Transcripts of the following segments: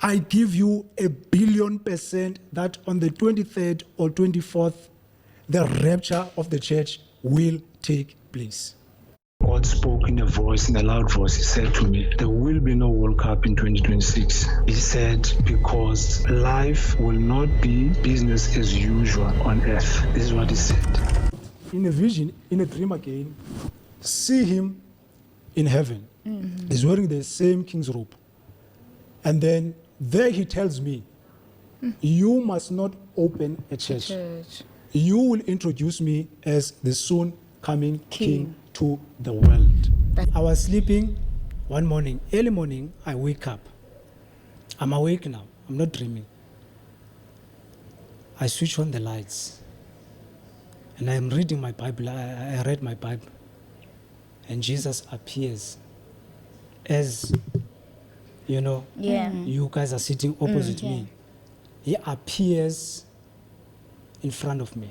I give you 1,000,000,000% that on the 23rd or 24th, the rapture of the church will take place. God spoke in a loud voice. He said to me, there will be no World Cup in 2026. He said, because life will not be business as usual on earth. This is what he said. In a vision, in a dream again, see him in heaven. Mm-hmm. He's wearing the same king's robe. And then there he tells me, you must not open a church. You will introduce me as the soon coming king to the world. I was sleeping one morning, early morning, I wake up. I'm awake now, I'm not dreaming. I switch on the lights and I'm reading my Bible. I read my Bible and Jesus appears as, you guys are sitting opposite me. He appears in front of me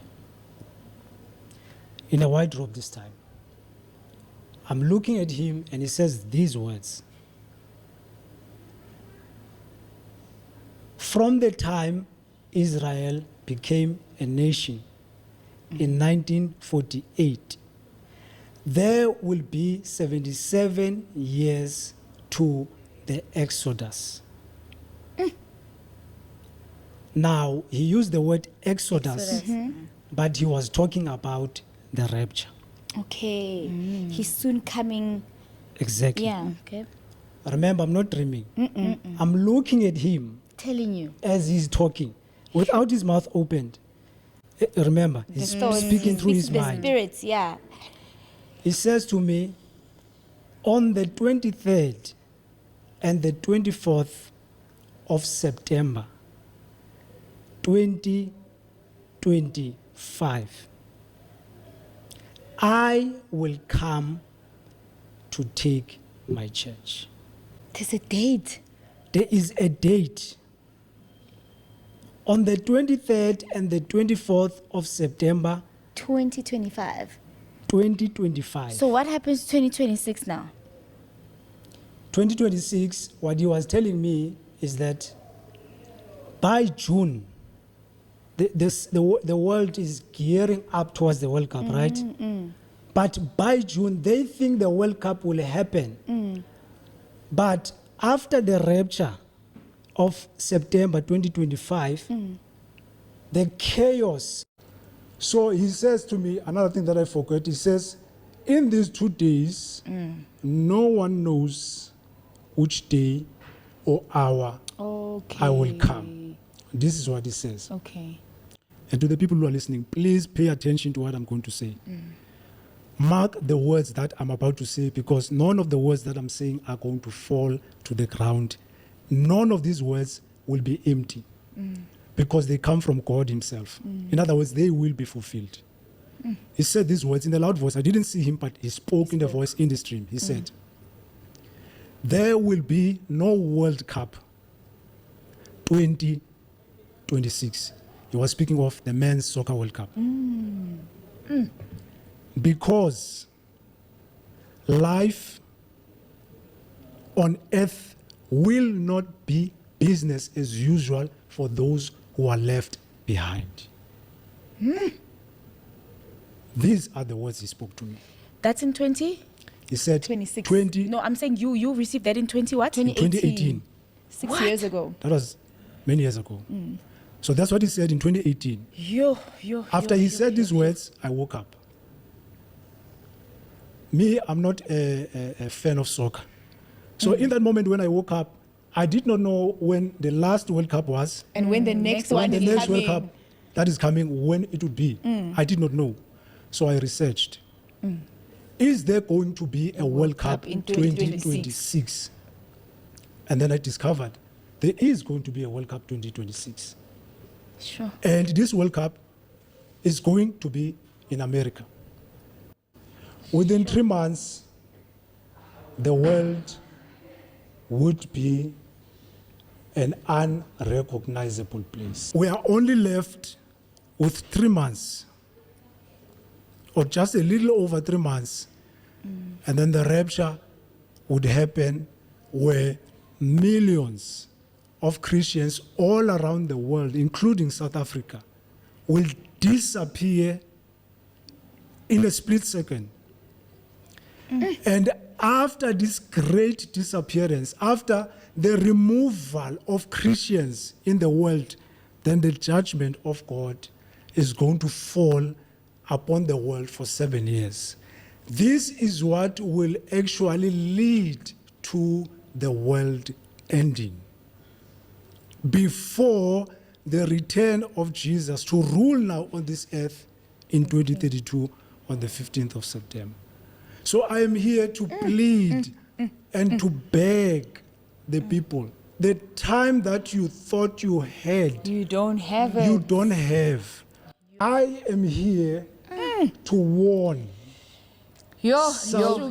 in a white robe this time. I'm looking at him and he says these words. From the time Israel became a nation in 1948, there will be 77 years to the Exodus. Now, he used the word Exodus, but he was talking about the rapture. Okay. He's soon coming. Exactly. Yeah. Okay. Remember, I'm not dreaming. I'm looking at him. Telling you. As he's talking, without his mouth opened. Remember, he's speaking through his mind. The spirits, yeah. He says to me, on the 23rd and the 24th of September, 2025, I will come to take my church. There's a date. There is a date. On the 23rd and the 24th of September, 2025. 2025. So what happens to 2026 now? 2026, what he was telling me is that by June, the world is gearing up towards the World Cup, right? But by June, they think the World Cup will happen. But after the rapture of September 2025, the chaos. So he says to me, another thing that I forgot, he says, in these 2 days, no one knows which day or hour I will come. This is what he says. Okay. And to the people who are listening, please pay attention to what I'm going to say. Mark the words that I'm about to say, because none of the words that I'm saying are going to fall to the ground. None of these words will be empty because they come from God himself. In other words, they will be fulfilled. He said these words in a loud voice. I didn't see him, but he spoke in the voice in the stream. He said, there will be no World Cup 2026. He was speaking of the Men's Soccer World Cup. Because life on earth will not be business as usual for those who are left behind. These are the words he spoke to me. That's in 20? He said 26. 20. No, I'm saying you received that in 20 what? 2018. 6 years ago. That was many years ago. So that's what he said in 2018. After he said these words, I woke up. Me, I'm not a fan of soccer. So in that moment when I woke up, I did not know when the last World Cup was. And when the next When one the is next coming. World Cup that is coming, when it would be. I did not know. So I researched. Is there going to be a World Cup in 2026? And then I discovered there is going to be a World Cup 2026. Sure. And this World Cup is going to be in America. Within 3 months, the world would be an unrecognizable place. We are only left with 3 months, or just a little over 3 months, and then the rapture would happen where millions of Christians all around the world, including South Africa, will disappear in a split second. And after this great disappearance, after the removal of Christians in the world, then the judgment of God is going to fall upon the world for 7 years. This is what will actually lead to the world ending. Before the return of Jesus to rule now on this earth in 2032 on the 15th of September. So I am here to plead and to beg the people. The time that you thought you had, You don't have it. you don't have. I am here to warn South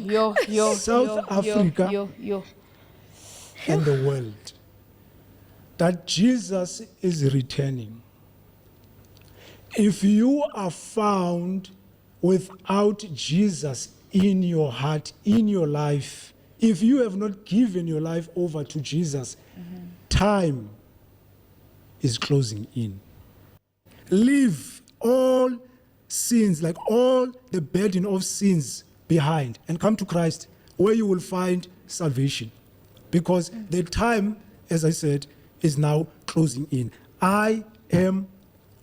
Africa and the world that Jesus is returning. If you are found without Jesus in your heart, in your life, if you have not given your life over to Jesus, time is closing in. Leave all sins, like all the burden of sins behind, and come to Christ, where you will find salvation. Because the time, as I said, is now closing in. I am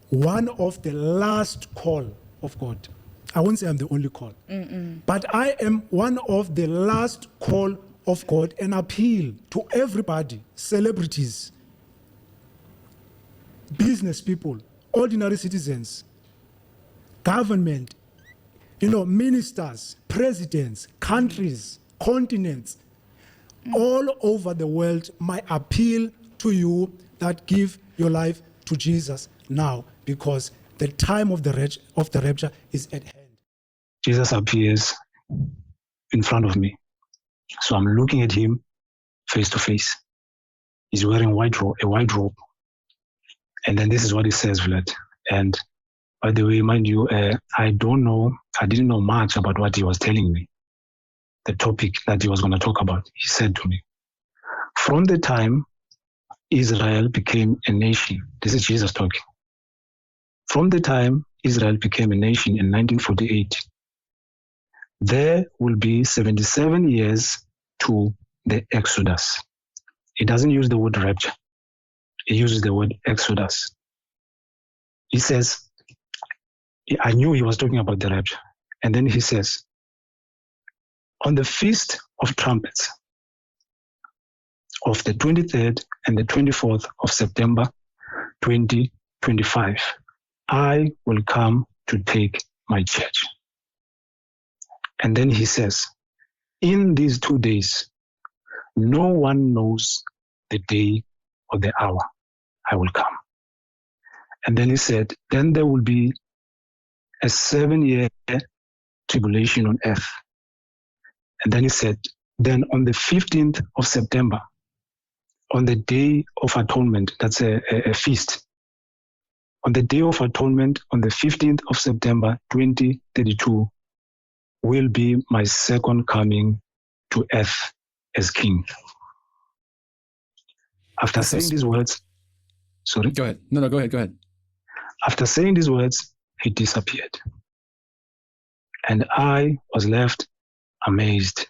one of the last call of God. I won't say I'm the only call, but I am one of the last call of God, and appeal to everybody, celebrities, business people, ordinary citizens, government, ministers, presidents, countries, continents, all over the world. My appeal to you that give your life to Jesus now, because the time of the rapture is at hand. Jesus appears in front of me. So I'm looking at him face to face. He's wearing a white robe. And then this is what he says, Vlad. And by the way, mind you, I didn't know much about what he was telling me. The topic that he was going to talk about. He said to me, from the time Israel became a nation, this is Jesus talking. From the time Israel became a nation in 1948, there will be 77 years to the Exodus. He doesn't use the word rapture. He uses the word Exodus. He says, I knew he was talking about the rapture. And then he says, on the Feast of Trumpets of the 23rd and the 24th of September 2025, I will come to take my church. And then he says, in these 2 days, no one knows the day or the hour I will come. And then he said, then there will be a 7-year tribulation on earth. And then he said, then on the 15th of September, on the Day of Atonement, that's a feast. On the Day of Atonement, on the 15th of September 2032, will be my second coming to earth as king. After saying these words, sorry? Go ahead. No, go ahead. After saying these words, he disappeared. And I was left amazed.